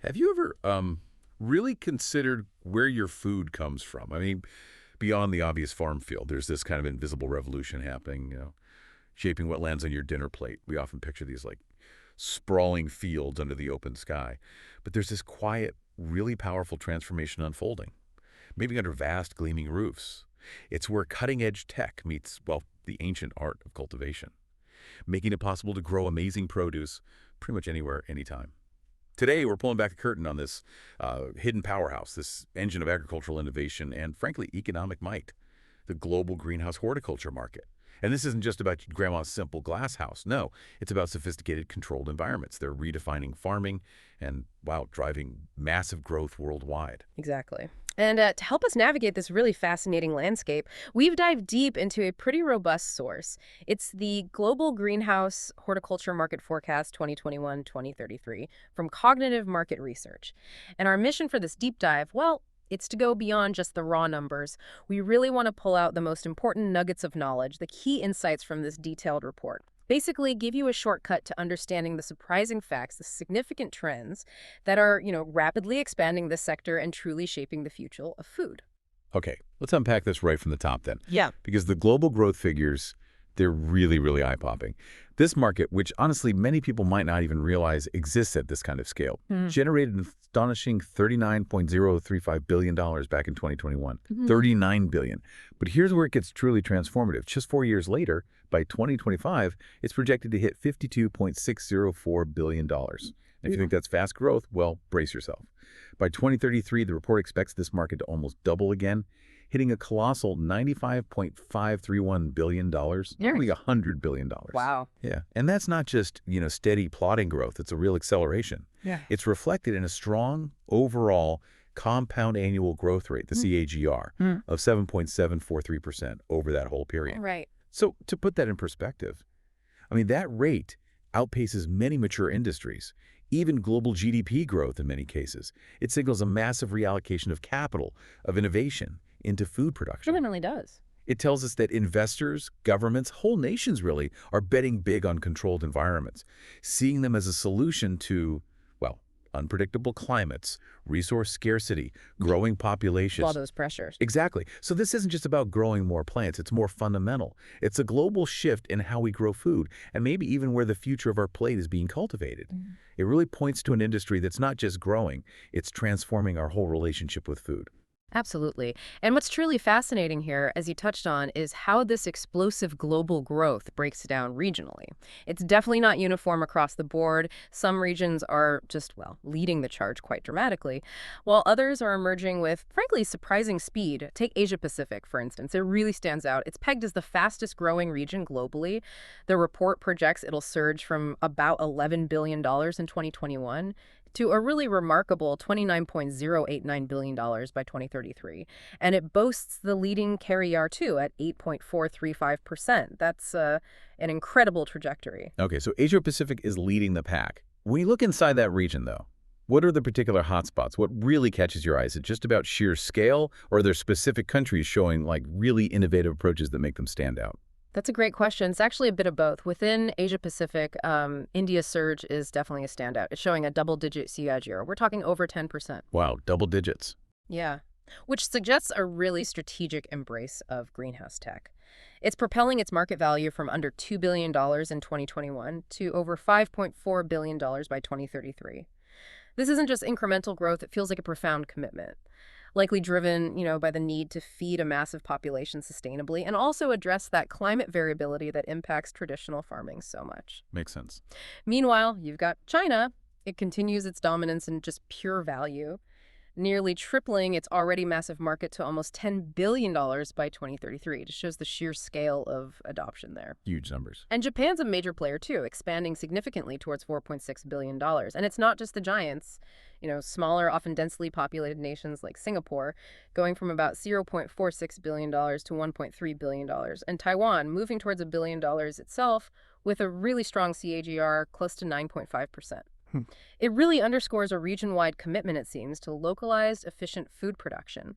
Have you ever really considered where your food comes from? I mean, beyond the obvious farm field, there's this kind of invisible revolution happening, shaping what lands on your dinner plate. We often picture these like sprawling fields under the open sky. But there's this quiet, really powerful transformation unfolding, maybe under vast, gleaming roofs. It's where cutting-edge tech meets, well, the ancient art of cultivation, making it possible to grow amazing produce pretty much anywhere, anytime. Today, we're pulling back the curtain on this hidden powerhouse, this engine of agricultural innovation and, frankly, economic might, the global greenhouse horticulture market. And this isn't just about grandma's simple glass house. No, it's about sophisticated controlled environments. They're redefining farming and, wow, driving massive growth worldwide. Exactly. And to help us navigate this really fascinating landscape, we've dived deep into a pretty robust source. It's the Global Greenhouse Horticulture Market Forecast 2021-2033 from Cognitive Market Research. And our mission for this deep dive, well, it's to go beyond just the raw numbers. We really want to pull out the most important nuggets of knowledge, the key insights from this detailed report. Basically, give you a shortcut to understanding the surprising facts, the significant trends that are, rapidly expanding this sector and truly shaping the future of food. Okay, let's unpack this right from the top then. Yeah. Because the global growth figures, they're really, really eye-popping. This market, which honestly many people might not even realize exists at this kind of scale, generated an astonishing $39.035 billion back in 2021. $39 billion. But here's where it gets truly transformative. Just 4 years later, by 2025, it's projected to hit $52.604 billion. If you think that's fast growth, well, brace yourself. By 2033, the report expects this market to almost double again, hitting a colossal $95.531 billion, nearly $100 billion. Wow. Yeah. And that's not just, steady plodding growth. It's a real acceleration. Yeah. It's reflected in a strong overall compound annual growth rate, the CAGR, of 7.743% over that whole period. Right. So to put that in perspective, I mean, that rate outpaces many mature industries, even global GDP growth in many cases. It signals a massive reallocation of capital, of innovation, into food production. It really does. It tells us that investors, governments, whole nations really are betting big on controlled environments, seeing them as a solution to, well, unpredictable climates, resource scarcity, growing populations. All those pressures. Exactly. So this isn't just about growing more plants. It's more fundamental. It's a global shift in how we grow food and maybe even where the future of our plate is being cultivated. It really points to an industry that's not just growing, it's transforming our whole relationship with food. Absolutely. And what's truly fascinating here, as you touched on, is how this explosive global growth breaks down regionally. It's definitely not uniform across the board. Some regions are just, well, leading the charge quite dramatically, while others are emerging with, frankly, surprising speed. Take Asia Pacific, for instance. It really stands out. It's pegged as the fastest growing region globally. The report projects it'll surge from about $11 billion in 2021 to a really remarkable $29.089 billion by 2033. And it boasts the leading CAGR, too, at 8.435%. That's an incredible trajectory. Okay, so Asia-Pacific is leading the pack. When you look inside that region, though, what are the particular hotspots? What really catches your eye? Is it just about sheer scale, or are there specific countries showing, like, really innovative approaches that make them stand out? That's a great question. It's actually a bit of both. Within Asia-Pacific, India's surge is definitely a standout. It's showing a double-digit CAGR. We're talking over 10%. Wow, double digits. Yeah, which suggests a really strategic embrace of greenhouse tech. It's propelling its market value from under $2 billion in 2021 to over $5.4 billion by 2033. This isn't just incremental growth. It feels like a profound commitment, likely driven, by the need to feed a massive population sustainably and also address that climate variability that impacts traditional farming so much. Makes sense. Meanwhile, you've got China. It continues its dominance in just pure value, nearly tripling its already massive market to almost $10 billion by 2033. It just shows the sheer scale of adoption there. Huge numbers. And Japan's a major player, too, expanding significantly towards $4.6 billion. And it's not just the giants. Smaller, often densely populated nations like Singapore, going from about $0.46 billion to $1.3 billion. And Taiwan moving towards $1 billion itself with a really strong CAGR close to 9.5%. It really underscores a region-wide commitment, it seems, to localized, efficient food production.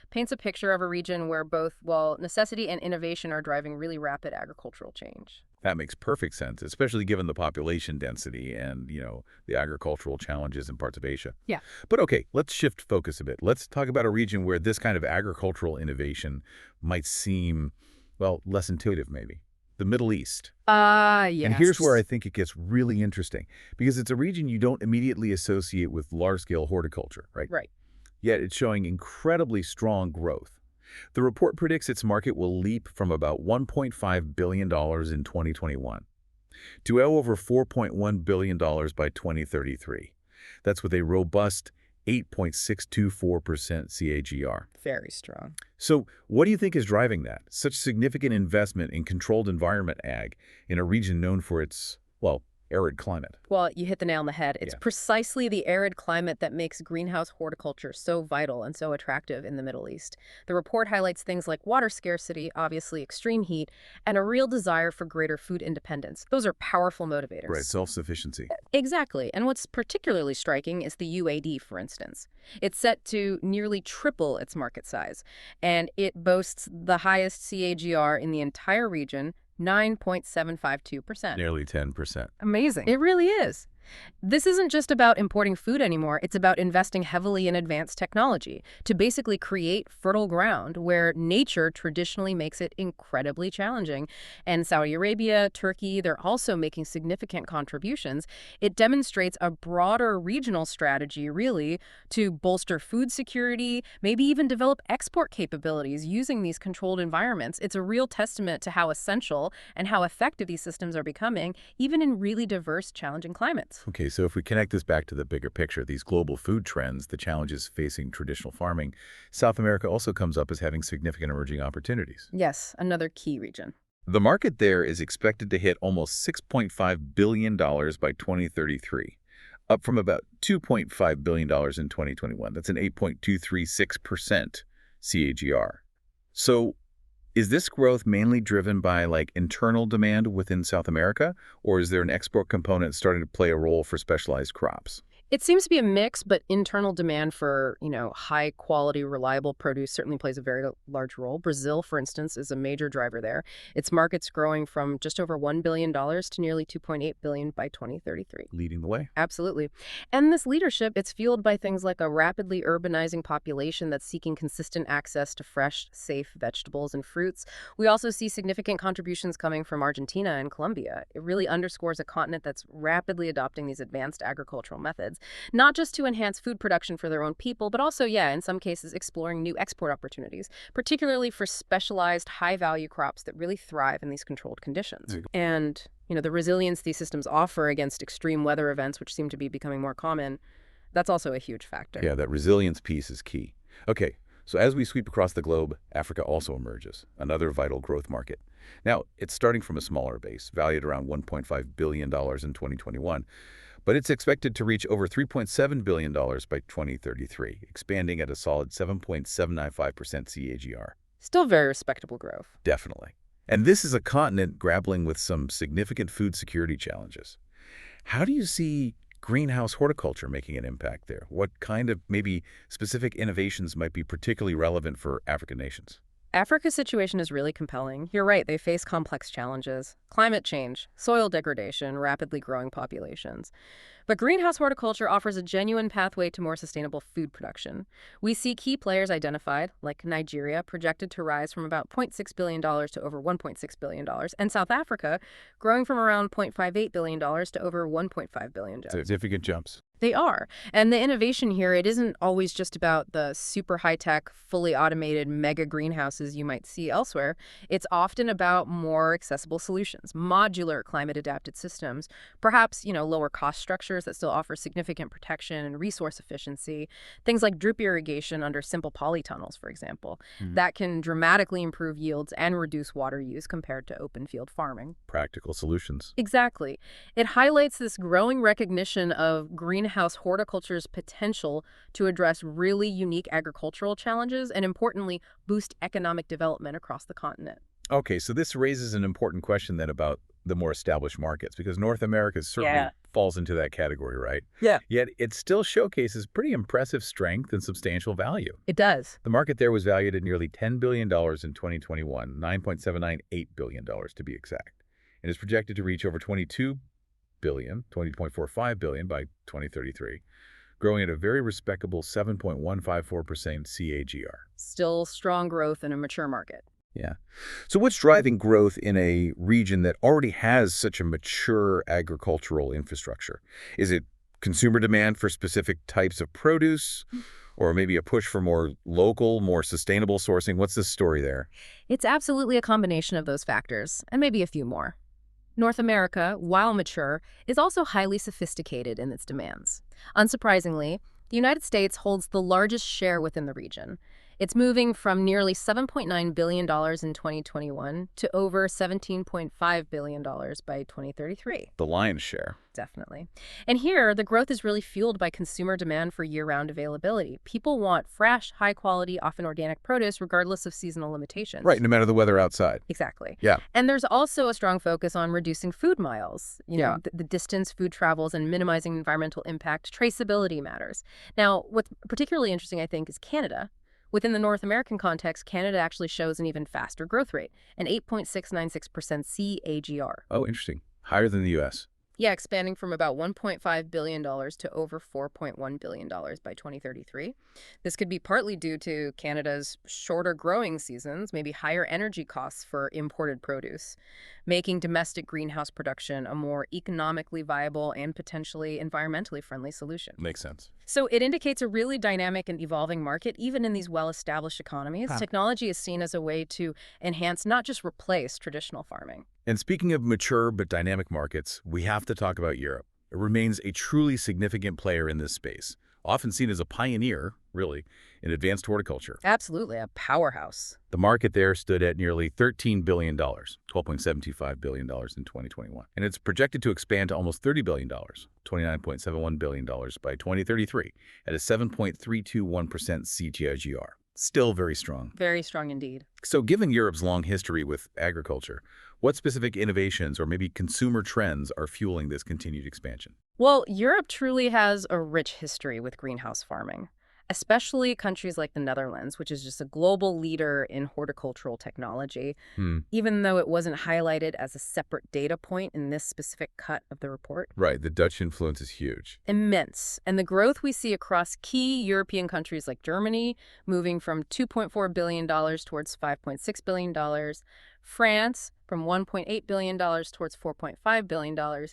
Paints a picture of a region where both, necessity and innovation are driving really rapid agricultural change. That makes perfect sense, especially given the population density and, the agricultural challenges in parts of Asia. Yeah. But okay, let's shift focus a bit. Let's talk about a region where this kind of agricultural innovation might seem, well, less intuitive maybe. The Middle East. And here's where I Yes. think it gets really interesting, because it's a region you don't immediately associate with large-scale horticulture, right? Right. Yet it's showing incredibly strong growth. The report predicts its market will leap from about $1.5 billion in 2021 to well over $4.1 billion by 2033. That's with a robust 8.624% CAGR. Very strong. So what do you think is driving that? Such significant investment in controlled environment ag in a region known for its, well, arid climate. Well, you hit the nail on the head. It's Yeah. precisely the arid climate that makes greenhouse horticulture so vital and so attractive in the Middle East. The report highlights things like water scarcity, obviously extreme heat, and a real desire for greater food independence. Those are powerful motivators. Right, self-sufficiency. Exactly. And what's particularly striking is the UAD, for instance. It's set to nearly triple its market size, and it boasts the highest CAGR in the entire region, 9.752%. Nearly 10%. Amazing. It really is. This isn't just about importing food anymore. It's about investing heavily in advanced technology to basically create fertile ground where nature traditionally makes it incredibly challenging. And Saudi Arabia, Turkey, they're also making significant contributions. It demonstrates a broader regional strategy, really, to bolster food security, maybe even develop export capabilities using these controlled environments. It's a real testament to how essential and how effective these systems are becoming, even in really diverse, challenging climates. Okay, so if we connect this back to the bigger picture, these global food trends, the challenges facing traditional farming, South America also comes up as having significant emerging opportunities. Yes, another key region. The market there is expected to hit almost $6.5 billion by 2033, up from about $2.5 billion in 2021. That's an 8.236% CAGR. So is this growth mainly driven by internal demand within South America, or is there an export component starting to play a role for specialized crops? It seems to be a mix, but internal demand for, high quality, reliable produce certainly plays a very large role. Brazil, for instance, is a major driver there. Its market's growing from just over $1 billion to nearly $2.8 billion by 2033. Leading the way. Absolutely. And this leadership, it's fueled by things like a rapidly urbanizing population that's seeking consistent access to fresh, safe vegetables and fruits. We also see significant contributions coming from Argentina and Colombia. It really underscores a continent that's rapidly adopting these advanced agricultural methods, not just to enhance food production for their own people, but also, in some cases, exploring new export opportunities, particularly for specialized, high-value crops that really thrive in these controlled conditions. And the resilience these systems offer against extreme weather events, which seem to be becoming more common, that's also a huge factor. Yeah, that resilience piece is key. Okay, so as we sweep across the globe, Africa also emerges, another vital growth market. Now, it's starting from a smaller base, valued around $1.5 billion in 2021, but it's expected to reach over $3.7 billion by 2033, expanding at a solid 7.795% CAGR. Still very respectable growth. Definitely. And this is a continent grappling with some significant food security challenges. How do you see greenhouse horticulture making an impact there? What kind of maybe specific innovations might be particularly relevant for African nations? Africa's situation is really compelling. You're right, they face complex challenges: climate change, soil degradation, rapidly growing populations. But greenhouse horticulture offers a genuine pathway to more sustainable food production. We see key players identified, like Nigeria, projected to rise from about $0.6 billion to over $1.6 billion, and South Africa, growing from around $0.58 billion to over $1.5 billion. Significant jumps. They are. And the innovation here, it isn't always just about the super high-tech, fully automated mega greenhouses you might see elsewhere. It's often about more accessible solutions, modular climate-adapted systems, perhaps, lower cost structures that still offer significant protection and resource efficiency, things like drip irrigation under simple polytunnels, for example, that can dramatically improve yields and reduce water use compared to open field farming. Practical solutions. Exactly. It highlights this growing recognition of greenhouse horticulture's potential to address really unique agricultural challenges and, importantly, boost economic development across the continent. Okay, so this raises an important question then about the more established markets, because North America certainly falls into that category, right? Yeah. Yet it still showcases pretty impressive strength and substantial value. It does. The market there was valued at nearly $10 billion in 2021, $9.798 billion to be exact. and is projected to reach over 22 billion, 20.45 billion by 2033, growing at a very respectable 7.154% CAGR. Still strong growth in a mature market. Yeah. So what's driving growth in a region that already has such a mature agricultural infrastructure? Is it consumer demand for specific types of produce, or maybe a push for more local, more sustainable sourcing? What's the story there? It's absolutely a combination of those factors, and maybe a few more. North America, while mature, is also highly sophisticated in its demands. Unsurprisingly, the United States holds the largest share within the region. It's moving from nearly $7.9 billion in 2021 to over $17.5 billion by 2033. The lion's share. Definitely. And here, the growth is really fueled by consumer demand for year-round availability. People want fresh, high-quality, often organic produce regardless of seasonal limitations. Right, no matter the weather outside. Exactly. Yeah. And there's also a strong focus on reducing food miles. The distance food travels and minimizing environmental impact. Traceability matters. Now, what's particularly interesting, I think, is Canada. Within the North American context, Canada actually shows an even faster growth rate, an 8.696% CAGR. Oh, interesting. Higher than the U.S. Yeah, expanding from about $1.5 billion to over $4.1 billion by 2033. This could be partly due to Canada's shorter growing seasons, maybe higher energy costs for imported produce, making domestic greenhouse production a more economically viable and potentially environmentally friendly solution. Makes sense. So it indicates a really dynamic and evolving market, even in these well-established economies. Technology is seen as a way to enhance, not just replace, traditional farming. And speaking of mature but dynamic markets, we have to talk about Europe. It remains a truly significant player in this space, often seen as a pioneer, really, in advanced horticulture. Absolutely, a powerhouse. The market there stood at nearly $13 billion, $12.725 billion in 2021. And it's projected to expand to almost $30 billion, $29.71 billion by 2033, at a 7.321% CAGR. Still very strong. Very strong indeed. So given Europe's long history with agriculture, what specific innovations or maybe consumer trends are fueling this continued expansion? Well, Europe truly has a rich history with greenhouse farming, especially countries like the Netherlands, which is just a global leader in horticultural technology, even though it wasn't highlighted as a separate data point in this specific cut of the report. Right, the Dutch influence is huge. Immense. And the growth we see across key European countries like Germany, moving from $2.4 billion towards $5.6 billion, France from $1.8 billion towards $4.5 billion,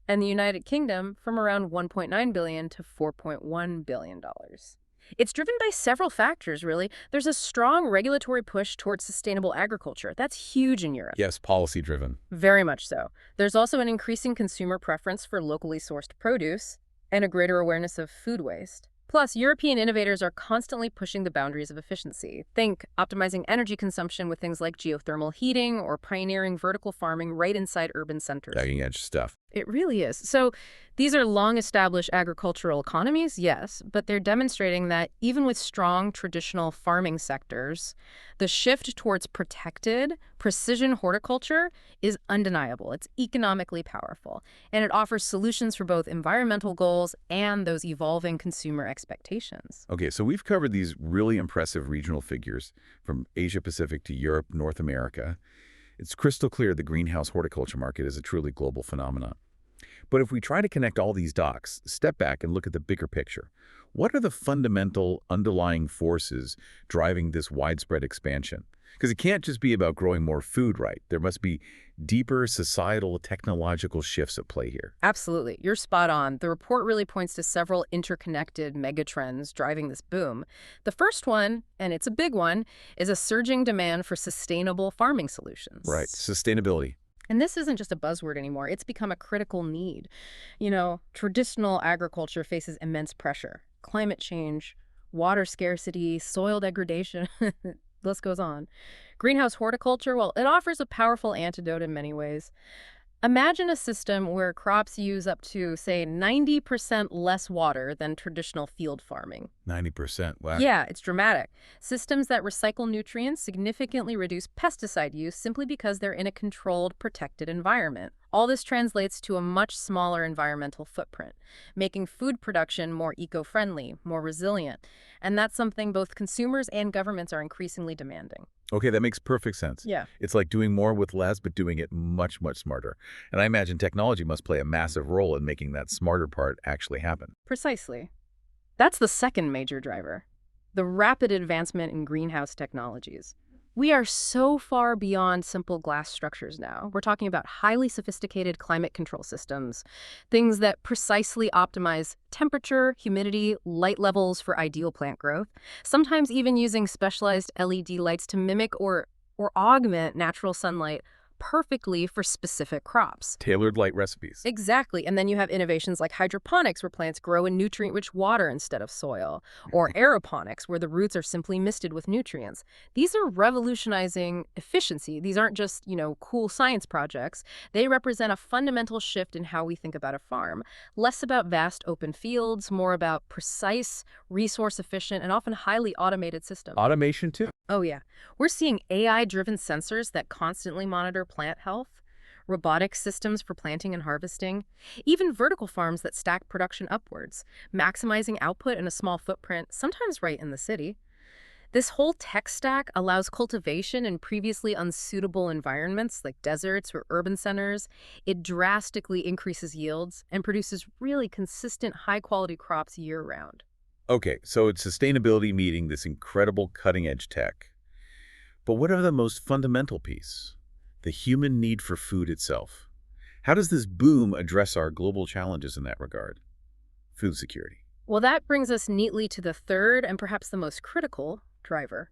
and the United Kingdom from around $1.9 billion to $4.1 billion. It's driven by several factors, really. There's a strong regulatory push towards sustainable agriculture. That's huge in Europe. Yes, policy-driven. Very much so. There's also an increasing consumer preference for locally sourced produce and a greater awareness of food waste. Plus, European innovators are constantly pushing the boundaries of efficiency. Think optimizing energy consumption with things like geothermal heating or pioneering vertical farming right inside urban centers. Cutting-edge stuff. It really is. So these are long-established agricultural economies, yes, but they're demonstrating that even with strong traditional farming sectors, the shift towards protected, precision horticulture is undeniable. It's economically powerful, and it offers solutions for both environmental goals and those evolving consumer expectations. Okay, so we've covered these really impressive regional figures from Asia-Pacific to Europe, North America. It's crystal clear the greenhouse horticulture market is a truly global phenomenon. But if we try to connect all these dots, step back and look at the bigger picture. What are the fundamental underlying forces driving this widespread expansion? Because it can't just be about growing more food, right? There must be deeper societal, technological shifts at play here. Absolutely. You're spot on. The report really points to several interconnected megatrends driving this boom. The first one, and it's a big one, is a surging demand for sustainable farming solutions. Right. Sustainability. And this isn't just a buzzword anymore. It's become a critical need. Traditional agriculture faces immense pressure. Climate change, water scarcity, soil degradation, list goes on. Greenhouse horticulture, well, it offers a powerful antidote in many ways. Imagine a system where crops use up to, say, 90% less water than traditional field farming. 90%, wow. Yeah, it's dramatic. Systems that recycle nutrients significantly reduce pesticide use simply because they're in a controlled, protected environment. All this translates to a much smaller environmental footprint, making food production more eco-friendly, more resilient. And that's something both consumers and governments are increasingly demanding. Okay, that makes perfect sense. Yeah. It's like doing more with less, but doing it much, much smarter. And I imagine technology must play a massive role in making that smarter part actually happen. Precisely. That's the second major driver, the rapid advancement in greenhouse technologies. We are so far beyond simple glass structures now. We're talking about highly sophisticated climate control systems, things that precisely optimize temperature, humidity, light levels for ideal plant growth, sometimes even using specialized LED lights to mimic or augment natural sunlight perfectly for specific crops. Tailored light recipes. Exactly. And then you have innovations like hydroponics, where plants grow in nutrient-rich water instead of soil, or aeroponics, where the roots are simply misted with nutrients. These are revolutionizing efficiency. These aren't just, cool science projects. They represent a fundamental shift in how we think about a farm. Less about vast open fields, more about precise, resource-efficient, and often highly automated systems. Automation too. Oh, yeah. We're seeing AI-driven sensors that constantly monitor plant health, robotic systems for planting and harvesting, even vertical farms that stack production upwards, maximizing output in a small footprint, sometimes right in the city. This whole tech stack allows cultivation in previously unsuitable environments like deserts or urban centers. It drastically increases yields and produces really consistent, high-quality crops year-round. Okay, so it's sustainability meeting this incredible cutting-edge tech. But what are the most fundamental piece? The human need for food itself. How does this boom address our global challenges in that regard? Food security. Well, that brings us neatly to the third and perhaps the most critical driver,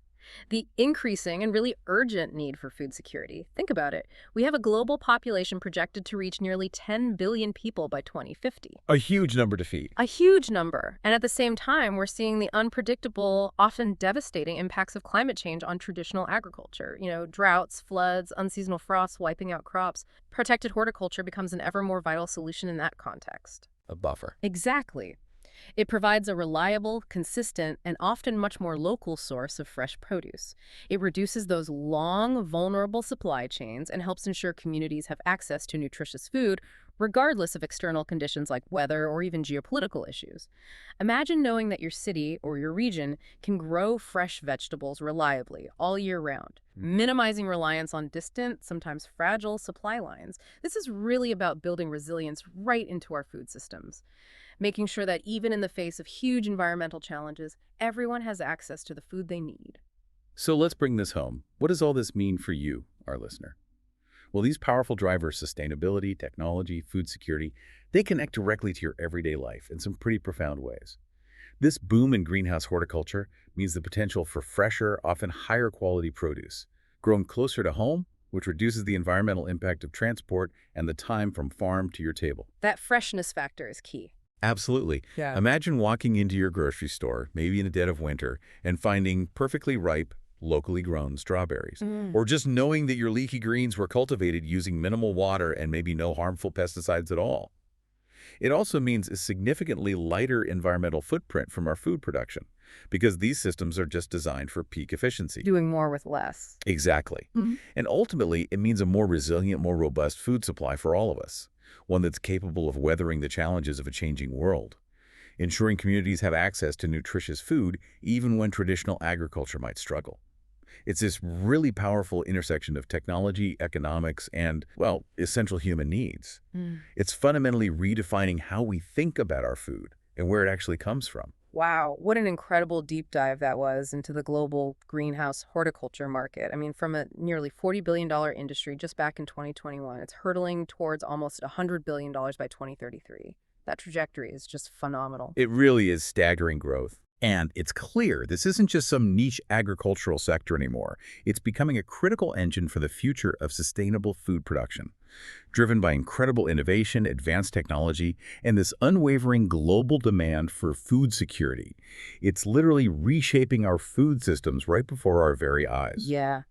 the increasing and really urgent need for food security. Think about it. We have a global population projected to reach nearly 10 billion people by 2050. A huge number to feed. A huge number. And at the same time, we're seeing the unpredictable, often devastating impacts of climate change on traditional agriculture. Droughts, floods, unseasonal frosts wiping out crops. Protected horticulture becomes an ever more vital solution in that context. A buffer. Exactly. It provides a reliable, consistent, and often much more local source of fresh produce. It reduces those long, vulnerable supply chains and helps ensure communities have access to nutritious food, regardless of external conditions like weather or even geopolitical issues. Imagine knowing that your city or your region can grow fresh vegetables reliably all year round, minimizing reliance on distant, sometimes fragile supply lines. This is really about building resilience right into our food systems, making sure that even in the face of huge environmental challenges, everyone has access to the food they need. So let's bring this home. What does all this mean for you, our listener? Well, these powerful drivers, sustainability, technology, food security, they connect directly to your everyday life in some pretty profound ways. This boom in greenhouse horticulture means the potential for fresher, often higher quality produce, grown closer to home, which reduces the environmental impact of transport and the time from farm to your table. That freshness factor is key. Absolutely. Yeah. Imagine walking into your grocery store, maybe in the dead of winter, and finding perfectly ripe, locally grown strawberries. Or just knowing that your leafy greens were cultivated using minimal water and maybe no harmful pesticides at all. It also means a significantly lighter environmental footprint from our food production, because these systems are just designed for peak efficiency. Doing more with less. Exactly. And ultimately, it means a more resilient, more robust food supply for all of us, one that's capable of weathering the challenges of a changing world, ensuring communities have access to nutritious food even when traditional agriculture might struggle. It's this really powerful intersection of technology, economics, and, well, essential human needs. It's fundamentally redefining how we think about our food and where it actually comes from. Wow, what an incredible deep dive that was into the global greenhouse horticulture market. I mean, from a nearly $40 billion industry just back in 2021, it's hurtling towards almost $100 billion by 2033. That trajectory is just phenomenal. It really is staggering growth. And it's clear this isn't just some niche agricultural sector anymore. It's becoming a critical engine for the future of sustainable food production, driven by incredible innovation, advanced technology, and this unwavering global demand for food security. It's literally reshaping our food systems right before our very eyes. Yeah.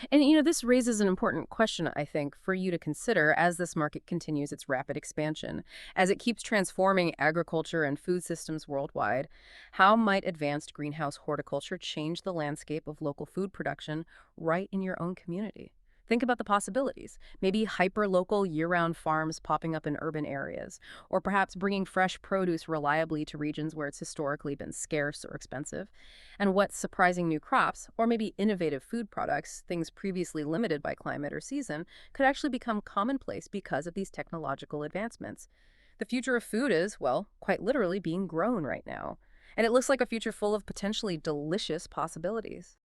And, this raises an important question, I think, for you to consider as this market continues its rapid expansion. As it keeps transforming agriculture and food systems worldwide, how might advanced greenhouse horticulture change the landscape of local food production right in your own community? Think about the possibilities. Maybe hyper-local year-round farms popping up in urban areas, or perhaps bringing fresh produce reliably to regions where it's historically been scarce or expensive. And what surprising new crops, or maybe innovative food products, things previously limited by climate or season, could actually become commonplace because of these technological advancements. The future of food is, well, quite literally being grown right now. And it looks like a future full of potentially delicious possibilities.